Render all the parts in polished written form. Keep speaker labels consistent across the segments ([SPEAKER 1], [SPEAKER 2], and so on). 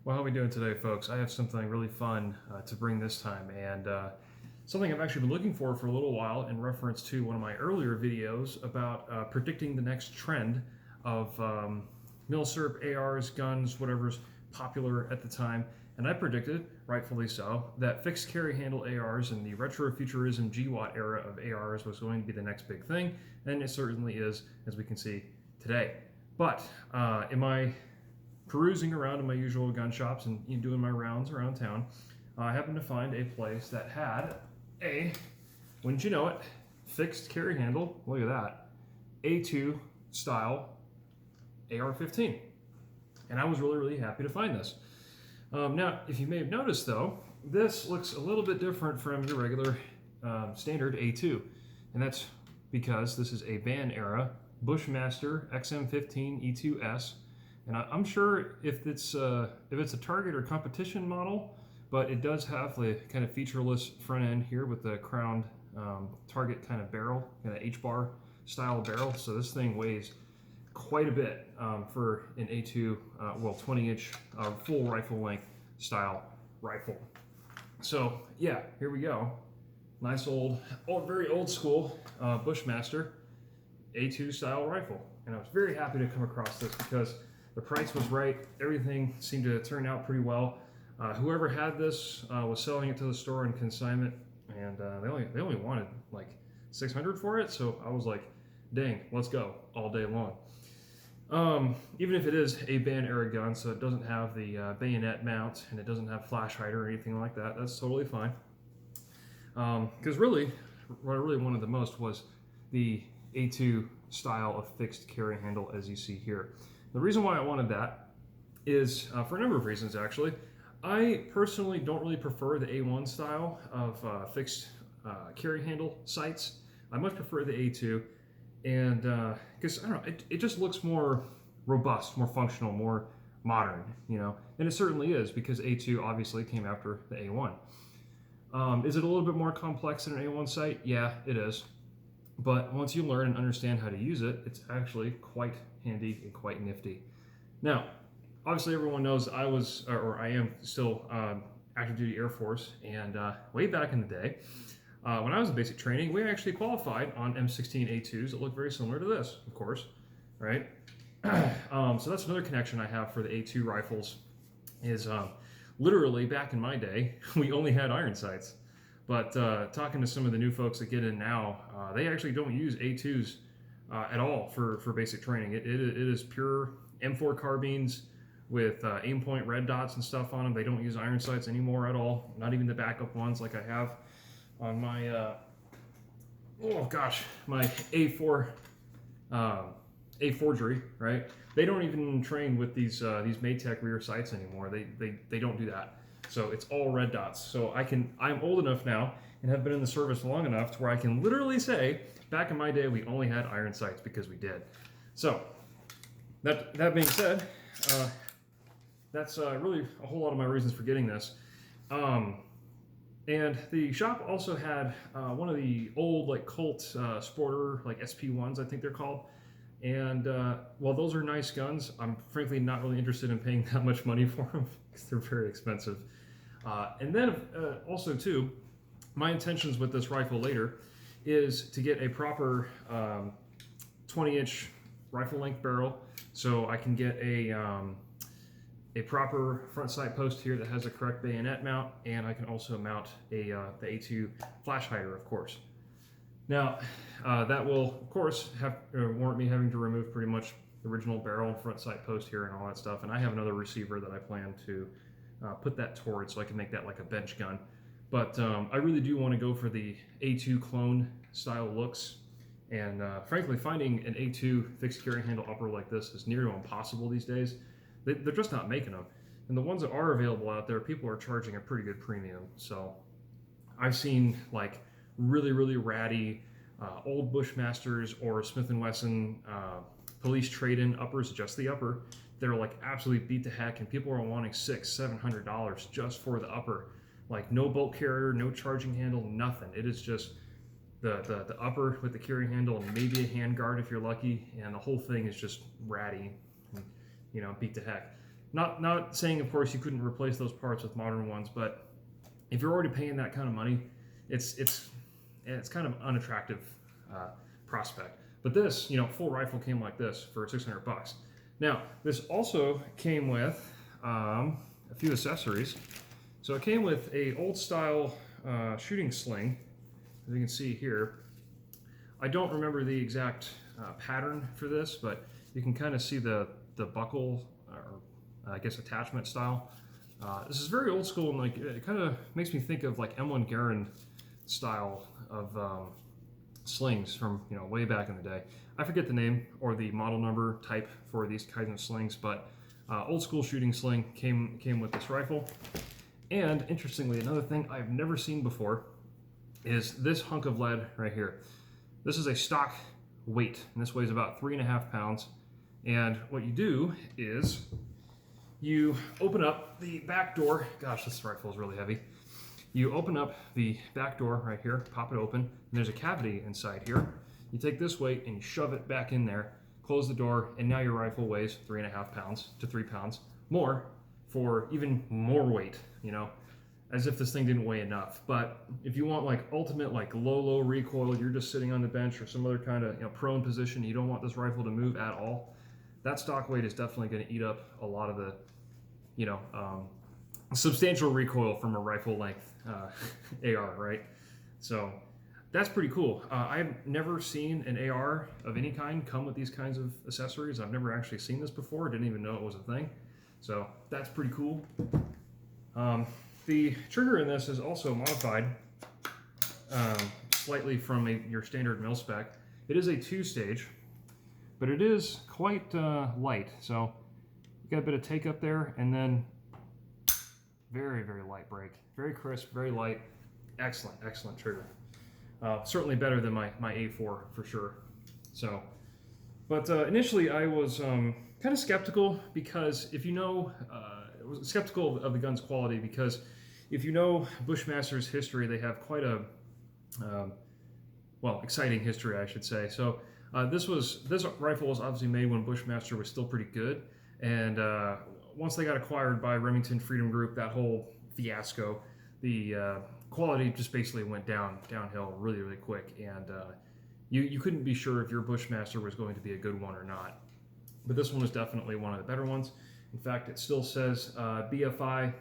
[SPEAKER 1] Well, how are we doing today, folks? I have something really fun to bring this time, and something I've actually been looking for a little while in reference to one of my earlier videos about predicting the next trend of milsurp, ARs, guns, whatever's popular at the time. And I predicted, rightfully so, that fixed carry handle ARs and the retrofuturism GWAT era of ARs was going to be the next big thing, and it certainly is, as we can see today. But in my perusing around in my usual gun shops and doing my rounds around town, I happened to find a place that had a, wouldn't you know it, fixed carry handle, look at that, A2 style AR-15. And I was really happy to find this. Now, if you may have noticed though, this looks a little bit different from your regular standard A2. And that's because this is a band era Bushmaster XM15-E2S. And I'm sure if it's a target or competition model, but it does have the kind of featureless front end here with the crowned target kind of barrel, kind of HBAR style barrel. So this thing weighs quite a bit for an A2, well, 20-inch full rifle length style rifle. So yeah, here we go. Nice old very old school Bushmaster A2 style rifle. And I was very happy to come across this because the price was right. Everything seemed to turn out pretty well. Whoever had this was selling it to the store in consignment, and they only wanted like $600 for it. So I was like, dang, let's go all day long. Even if it is a band era gun, so it doesn't have the bayonet mount and it doesn't have flash hider or anything like that, that's totally fine. Because really, what I really wanted the most was the A2 style of fixed carry handle, as you see here. The reason why I wanted that is for a number of reasons, actually. I personally don't really prefer the A1 style of fixed carry handle sights. I much prefer the A2, and because I don't know, it just looks more robust, more functional, more modern, you know. And it certainly is, because A2 obviously came after the A1. Is it a little bit more complex than an A1 sight? Yeah, it is. But once you learn and understand how to use it, it's actually quite handy and quite nifty. Now, obviously everyone knows I was, or I am still active duty Air Force, and way back in the day, when I was in basic training, we actually qualified on M16A2s that look very similar to this, of course, right? So that's another connection I have for the A2 rifles, is literally back in my day, we only had iron sights. But talking to some of the new folks that get in now, they actually don't use A2s at all for basic training. It is pure M4 carbines with aim point red dots and stuff on them. They don't use iron sights anymore at all, not even the backup ones like I have on my, my A forgery, right? They don't even train with these Maytech rear sights anymore. They don't do that. So it's all red dots. So I'm old enough now and have been in the service long enough to where I can literally say, back in my day, we only had iron sights because we did. So that being said, that's really a whole lot of my reasons for getting this. And the shop also had one of the old like Colt Sporter, like SP1s, I think they're called. And while those are nice guns, I'm frankly not really interested in paying that much money for them because they're very expensive. And then also too, my intentions with this rifle later is to get a proper 20-inch rifle length barrel, so I can get a proper front sight post here that has the correct bayonet mount, and I can also mount the A2 flash hider, of course. Now, that will, of course, warrant me having to remove pretty much the original barrel and front sight post here and all that stuff. And I have another receiver that I plan to put that towards, so I can make that like a bench gun. But I really do want to go for the A2 clone style looks. And frankly, finding an A2 fixed carry handle upper like this is near to impossible these days. They're just not making them. And the ones that are available out there, people are charging a pretty good premium. So I've seen like really ratty old Bushmasters or Smith & Wesson police trade-in uppers, just the upper. They're like absolutely beat to heck, and people are wanting $600-700 just for the upper. Like no bolt carrier, no charging handle, nothing. It is just the upper with the carry handle and maybe a hand guard if you're lucky, and the whole thing is just ratty, and, you know, beat to heck. Not saying, of course, you couldn't replace those parts with modern ones, but if you're already paying that kind of money, it's kind of unattractive prospect. But this, full rifle came like this for 600 bucks. Now, this also came with a few accessories. So it came with a old style shooting sling, as you can see here. I don't remember the exact pattern for this, but you can kind of see the buckle, or I guess attachment style. This is very old school, and like it kind of makes me think of like M1 Garand style of slings from way back in the day. I forget the name or the model number type for these kinds of slings, but old school shooting sling came with this rifle. And interestingly, another thing I've never seen before is this hunk of lead right here. This is a stock weight, and this weighs about 3.5 pounds. And what you do is you open up the back door. Gosh, this rifle is really heavy. You open up the back door right here, pop it open, and there's a cavity inside here. You take this weight and you shove it back in there, close the door, and now your rifle weighs 3.5 pounds to 3 pounds more for even more weight, as if this thing didn't weigh enough. But if you want like ultimate like low recoil, you're just sitting on the bench or some other kind of prone position, you don't want this rifle to move at all, that stock weight is definitely going to eat up a lot of the substantial recoil from a rifle length AR, right? So that's pretty cool. I've never seen an AR of any kind come with these kinds of accessories. I've never actually seen this before. Didn't even know it was a thing. So that's pretty cool. The trigger in this is also modified slightly from your standard mil spec. It is a 2-stage, but it is quite light. So you got a bit of take up there, and then very light break. Very crisp, very light. Excellent trigger. Certainly better than my A4 for sure. So, but initially I was kind of skeptical, because if skeptical of the gun's quality, because if you know Bushmaster's history, they have quite a exciting history, I should say. So this rifle was obviously made when Bushmaster was still pretty good, and once they got acquired by Remington Freedom Group, that whole fiasco, the quality just basically went downhill really quick, and you couldn't be sure if your Bushmaster was going to be a good one or not. But this one was definitely one of the better ones. In fact, it still says BFI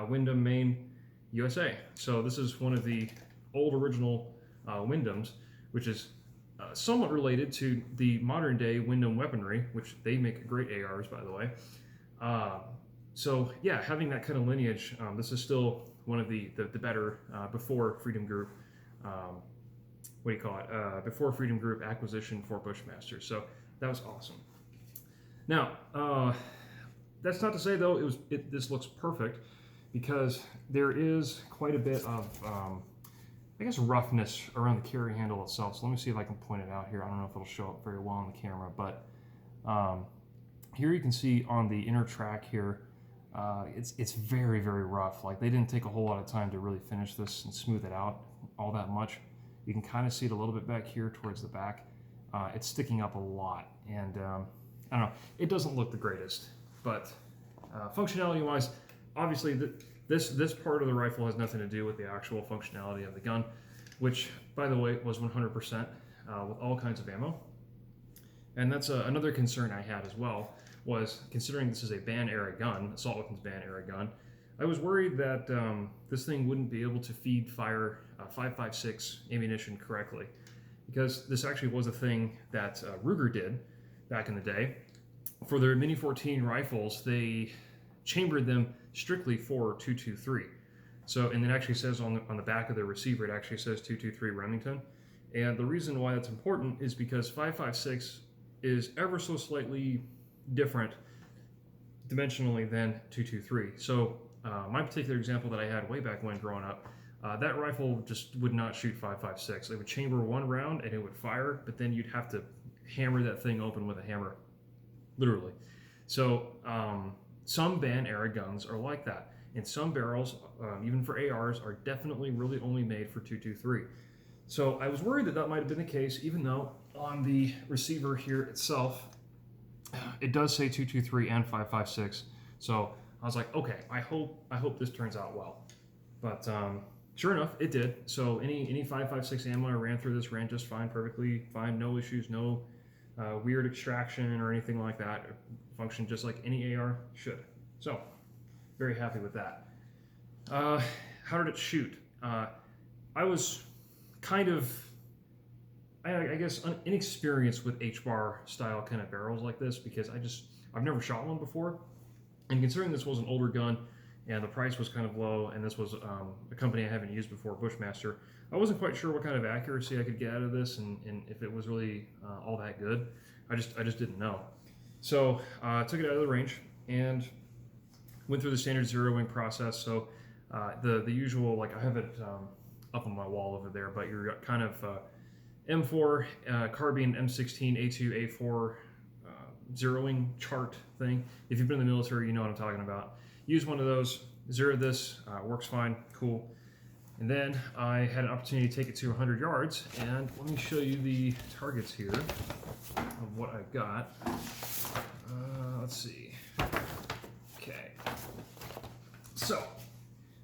[SPEAKER 1] Wyndham, Maine, USA. So this is one of the old original Wyndhams, which is somewhat related to the modern day Wyndham weaponry, which they make great ARs, by the way. So yeah, having that kind of lineage, this is still one of the better before Freedom Group, before Freedom Group acquisition for Bushmaster. So that was awesome. Now, that's not to say though this looks perfect, because there is quite a bit of I guess roughness around the carry handle itself. So let me see if I can point it out here. I don't know if it'll show up very well on the camera, but here you can see on the inner track here, it's very rough. Like, they didn't take a whole lot of time to really finish this and smooth it out all that much. You can kind of see it a little bit back here towards the back. It's sticking up a lot, and I don't know, it doesn't look the greatest, but functionality wise, obviously this part of the rifle has nothing to do with the actual functionality of the gun, which, by the way, was 100% with all kinds of ammo. And that's another concern I had as well, was considering this is a ban era gun, assault weapons ban era gun, I was worried that this thing wouldn't be able to fire 5.56 ammunition correctly, because this actually was a thing that Ruger did back in the day. For their Mini 14 rifles, they chambered them strictly for 223. So, and it actually says on the back of the receiver, it actually says 223 Remington. And the reason why that's important is because 5.56 is ever so slightly different dimensionally than 223. So my particular example that I had way back when growing up, that rifle just would not shoot 5.56. It would chamber one round and it would fire, but then you'd have to hammer that thing open with a hammer, literally. So some ban era guns are like that, and some barrels, even for ARs, are definitely really only made for 223. So I was worried that that might have been the case, even though on the receiver here itself, it does say 223 and 5.56. So I was like, okay, I hope this turns out well. But sure enough, it did. So any 5.56 ammo I ran through this ran just fine, perfectly fine, no issues, no weird extraction or anything like that. It functioned just like any AR should. So very happy with that. How did it shoot? I was kind of, I guess, inexperienced with HBAR style kind of barrels like this because I've never shot one before. And considering this was an older gun and the price was kind of low, and this was a company I haven't used before, Bushmaster, I wasn't quite sure what kind of accuracy I could get out of this and if it was really all that good. I just didn't know. So I took it out of the range and went through the standard zeroing process. So the usual, like I have it up on my wall over there, but you're kind of M4 carbine M16-E2S zeroing chart thing. If you've been in the military, you know what I'm talking about. Use one of those, zero this, works fine, cool. And then I had an opportunity to take it to 100 yards, and let me show you the targets here of what I got. Let's see. Okay. So,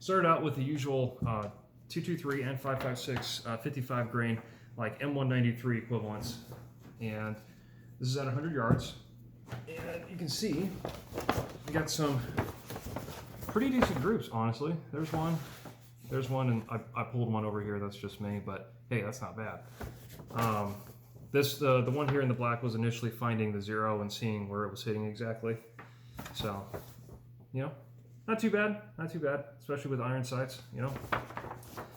[SPEAKER 1] started out with the usual 223 and 5.56 55 grain, like M193 equivalents, and this is at 100 yards. And you can see we got some pretty decent groups, honestly. There's one, and I pulled one over here. That's just me, but hey, that's not bad. The one here in the black was initially finding the zero and seeing where it was hitting exactly. So, you know, not too bad, especially with iron sights, you know.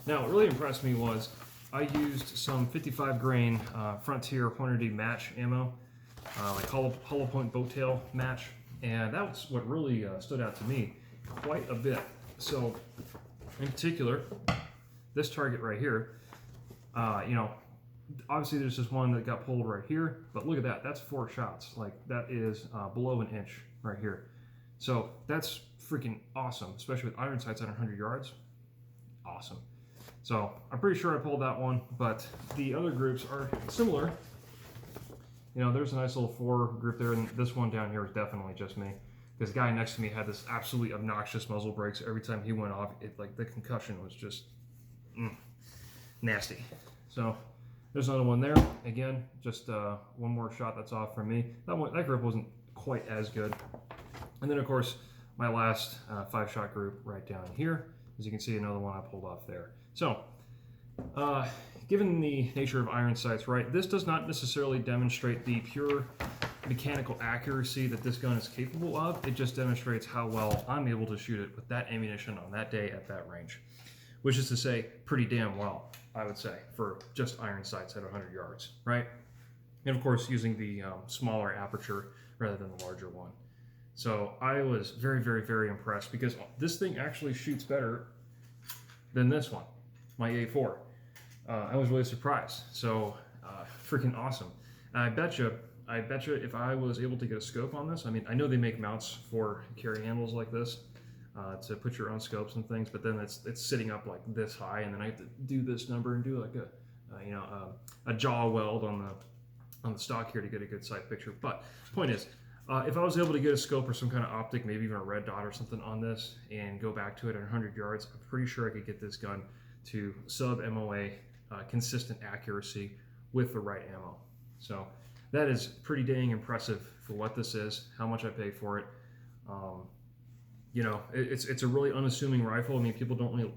[SPEAKER 1] Now, what really impressed me was I used some 55 grain Frontier Hornady match ammo, like hollow point boat tail match, and that's what really stood out to me quite a bit. So, in particular, this target right here, you know, obviously there's this one that got pulled right here, but look at that, that's 4 shots. Like, that is below an inch right here. So that's freaking awesome, especially with iron sights at 100 yards. Awesome. So I'm pretty sure I pulled that one, but the other groups are similar. You know, there's a nice little 4 group there, and this one down here is definitely just me. This guy next to me had this absolutely obnoxious muzzle brakes. Every time he went off, like the concussion was just nasty. So there's another one there. Again, just one more shot that's off from me. That group wasn't quite as good. And then of course my last 5-shot group right down here. As you can see, another one I pulled off there. So given the nature of iron sights, right, this does not necessarily demonstrate the pure mechanical accuracy that this gun is capable of. It just demonstrates how well I'm able to shoot it with that ammunition on that day at that range, which is to say pretty damn well, I would say, for just iron sights at 100 yards, right? And of course using the smaller aperture rather than the larger one. So I was very, very, very impressed because this thing actually shoots better than this one, my A4. I was really surprised. So freaking awesome. I bet you if I was able to get a scope on this, I mean, I know they make mounts for carry handles like this to put your own scopes and things, but then it's sitting up like this high, and then I have to do this number and do like a jaw weld on the stock here to get a good sight picture. But point is, if I was able to get a scope or some kind of optic, maybe even a red dot or something on this, and go back to it at 100 yards, I'm pretty sure I could get this gun to sub-MOA consistent accuracy with the right ammo. So that is pretty dang impressive for what this is, how much I paid for it. You know, it's a really unassuming rifle. I mean, people don't really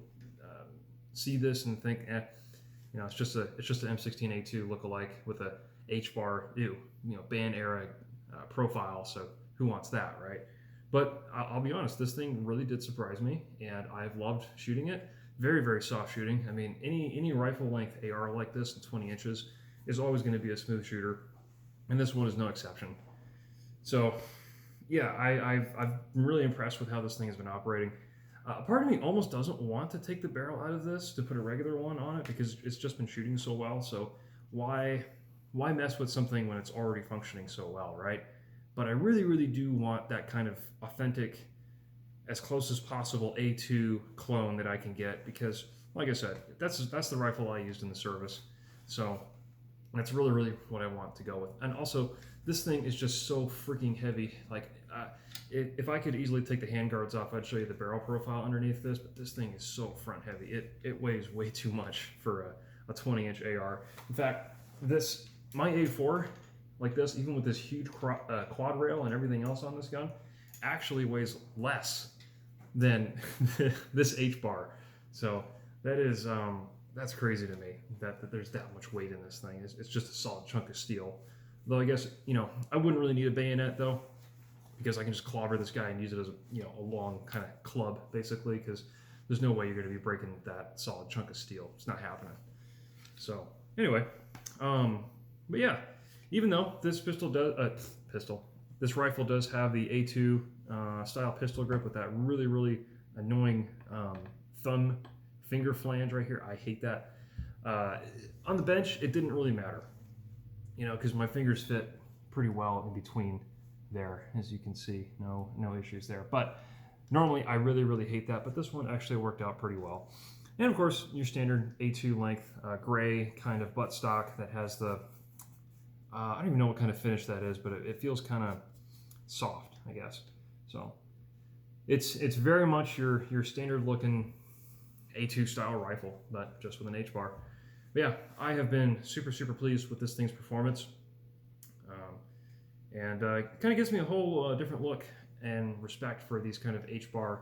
[SPEAKER 1] see this and think, you know, it's just an M16A2 lookalike with a HBAR, you know, band era profile. So who wants that, right? But I'll be honest, this thing really did surprise me, and I've loved shooting it. Very, very soft shooting. I mean, any rifle length AR like this in 20 inches is always going to be a smooth shooter, and this one is no exception. So yeah, I'm really impressed with how this thing has been operating. Part of me almost doesn't want to take the barrel out of this to put a regular one on it because it's just been shooting so well. So why mess with something when it's already functioning so well, right? But I really, really do want that kind of authentic, as close as possible A2 clone that I can get, because like I said, that's the rifle I used in the service. So that's really, really what I want to go with. And also this thing is just so freaking heavy. Like, if I could easily take the handguards off, I'd show you the barrel profile underneath this, but this thing is so front heavy. It weighs way too much for a 20-inch AR. In fact, my A4, like this, even with this huge quad rail and everything else on this gun, actually weighs less than this HBAR. So that is that's crazy to me that there's that much weight in this thing. It's just a solid chunk of steel. Though I guess, you know, I wouldn't really need a bayonet though, because I can just clobber this guy and use it as a, you know, a long kind of club basically, because there's no way you're going to be breaking that solid chunk of steel. It's not happening. So anyway, but yeah, even though this this rifle does have the A2 style pistol grip with that really annoying thumb finger flange right here. I hate that. On the bench, it didn't really matter, you know, because my fingers fit pretty well in between there, as you can see. No issues there. But normally, I really hate that. But this one actually worked out pretty well. And of course, your standard A2 length gray kind of buttstock that has the I don't even know what kind of finish that is, but it feels kind of soft, I guess. So it's very much your standard looking A2 style rifle, but just with an HBAR. But yeah, I have been super pleased with this thing's performance, and it kind of gives me a whole different look and respect for these kind of HBAR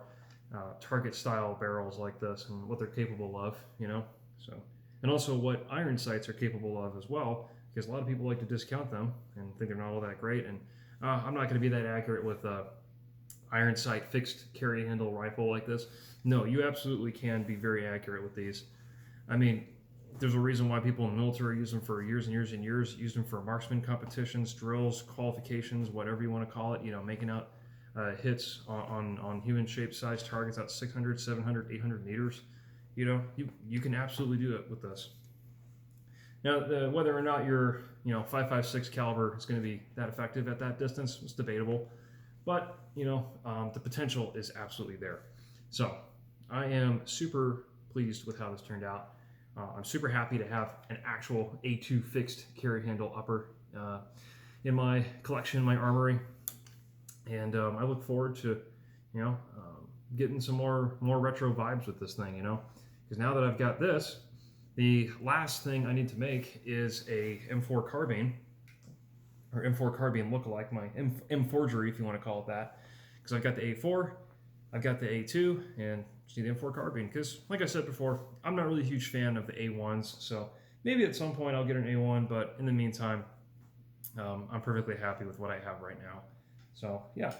[SPEAKER 1] target style barrels like this and what they're capable of, you know. So, and also what iron sights are capable of as well, because a lot of people like to discount them and think they're not all that great. And I'm not going to be that accurate with iron sight fixed carry handle rifle like this. No, you absolutely can be very accurate with these. I mean, there's a reason why people in the military use them for years and years, use them for marksman competitions, drills, qualifications, whatever you want to call it, you know, making out hits on human shaped size targets out 600, 700, 800 meters. You know, you can absolutely do it with this. Now, whether or not your 5.56 caliber is going to be that effective at that distance is debatable, but you know, the potential is absolutely there. So I am super pleased with how this turned out. I'm super happy to have an actual A2 fixed carry handle upper in my collection, my armory, and I look forward to getting some more retro vibes with this thing, you know, because now that I've got this, the last thing I need to make is a M4 carbine, or M4 carbine lookalike, my M forgery if you want to call it that, because I've got the A4, I've got the A2, and just need the M4 carbine, because like I said before, I'm not really a huge fan of the A1s, so maybe at some point I'll get an A1, but in the meantime, I'm perfectly happy with what I have right now. So yeah,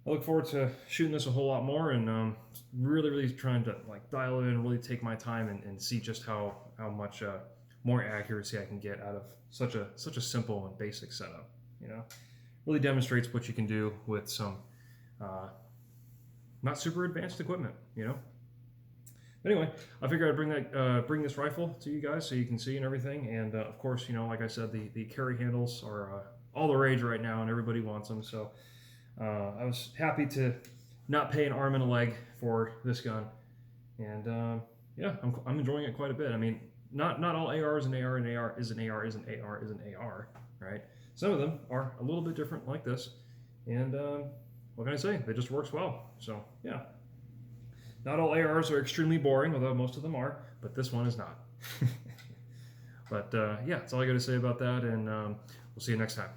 [SPEAKER 1] I look forward to shooting this a whole lot more, and really trying to like dial it in, really take my time and see just how much more accuracy I can get out of such a simple and basic setup. You know, really demonstrates what you can do with some not super advanced equipment. You know. But anyway, I figured I'd bring this rifle to you guys so you can see and everything. And of course, you know, like I said, the carry handles are all the rage right now, and everybody wants them. So I was happy to not pay an arm and a leg for this gun, and yeah, I'm enjoying it quite a bit. I mean, not all AR is an AR, and AR is an AR is an AR is an AR, right? Some of them are a little bit different like this, and what can I say? It just works well. So yeah, not all ARs are extremely boring, although most of them are, but this one is not. But yeah, that's all I got to say about that, and we'll see you next time.